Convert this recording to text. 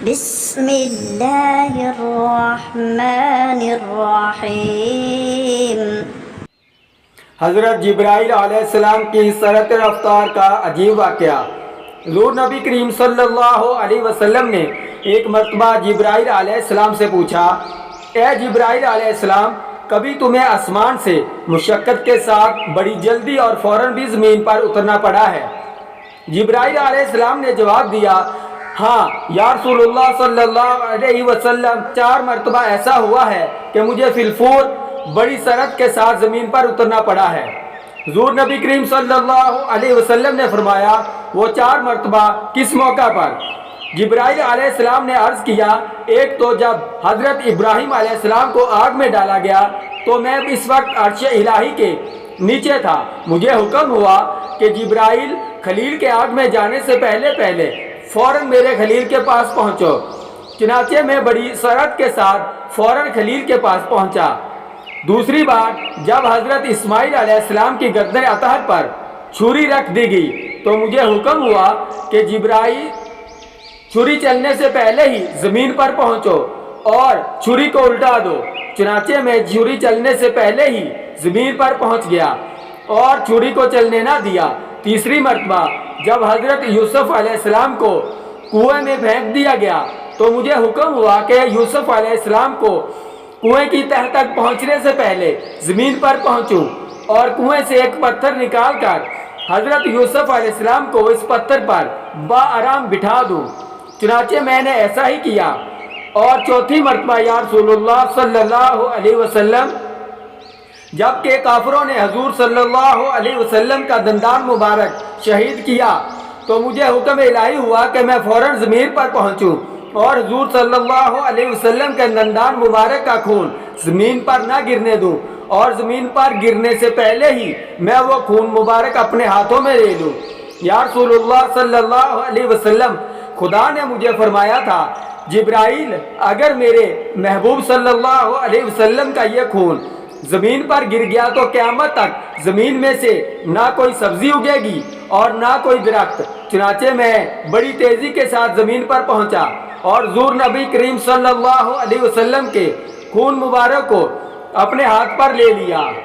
بسم اللہ الرحمن الرحیم۔ حضرت جبرائیل علیہ السلام کی سرعت رفتار کا عجیب واقعہ۔ حضور نبی کریم صلی اللہ علیہ وسلم نے ایک مرتبہ جبرائیل علیہ السلام سے پوچھا، اے جبرائیل علیہ السلام، کبھی تمہیں آسمان سے مشقت کے ساتھ بڑی جلدی اور فوراً بھی زمین پر اترنا پڑا ہے؟ جبرائیل علیہ السلام نے جواب دیا، ہاں یا رسول اللہ صلی اللہ علیہ وسلم، 4 مرتبہ ایسا ہوا ہے کہ مجھے فی الفور بڑی سرعت کے ساتھ زمین پر اترنا پڑا ہے۔ حضور نبی کریم صلی اللہ علیہ وسلم نے فرمایا، وہ 4 مرتبہ کس موقع پر؟ جبرائیل علیہ السلام نے عرض کیا، ایک تو جب حضرت ابراہیم علیہ السلام کو آگ میں ڈالا گیا تو میں اس وقت عرش الہی کے نیچے تھا، مجھے حکم ہوا کہ جبرائیل خلیل کے آگ میں جانے سے پہلے فوراً میرے خلیل کے پاس پہنچو۔ چنانچہ میں بڑی سرعت کے ساتھ فوراً خلیل کے پاس پہنچا۔ دوسری بار جب حضرت اسماعیل علیہ السلام کی گردن اطہر پر چھری رکھ دی گئی تو مجھے حکم ہوا کہ جبرائیل چھری چلنے سے پہلے ہی زمین پر پہنچو اور چھری کو الٹا دو۔ چنانچہ میں چھری چلنے سے پہلے ہی زمین پر پہنچ گیا اور چھری کو چلنے نہ دیا۔ تیسری مرتبہ جب حضرت یوسف علیہ السلام کو کنویں میں پھینک دیا گیا تو مجھے حکم ہوا کہ یوسف علیہ السلام کو کنویں کی تہہ تک پہنچنے سے پہلے زمین پر پہنچوں اور کنویں سے ایک پتھر نکال کر حضرت یوسف علیہ السلام کو اس پتھر پر بآرام بٹھا دوں۔ چنانچہ میں نے ایسا ہی کیا۔ اور چوتھی مرتبہ یا رسول اللہ صلی اللہ علیہ وسلم، جبکہ کافروں نے حضور صلی اللہ علیہ وسلم کا دندان مبارک شہید کیا تو مجھے حکم الہی ہوا کہ میں فوراً زمین پر پہنچوں اور حضور صلی اللہ علیہ وسلم کے دندان مبارک کا خون زمین پر نہ گرنے دوں اور زمین پر گرنے سے پہلے ہی میں وہ خون مبارک اپنے ہاتھوں میں لے لوں۔ یا رسول اللہ صلی اللہ علیہ وسلم، خدا نے مجھے فرمایا تھا، جبرائیل، اگر میرے محبوب صلی اللہ علیہ وسلم کا یہ خون زمین پر گر گیا تو قیامت تک زمین میں سے نہ کوئی سبزی اگے گی اور نہ کوئی درخت۔ چنانچہ میں بڑی تیزی کے ساتھ زمین پر پہنچا اور حضور نبی کریم صلی اللہ علیہ وسلم کے خون مبارک کو اپنے ہاتھ پر لے لیا۔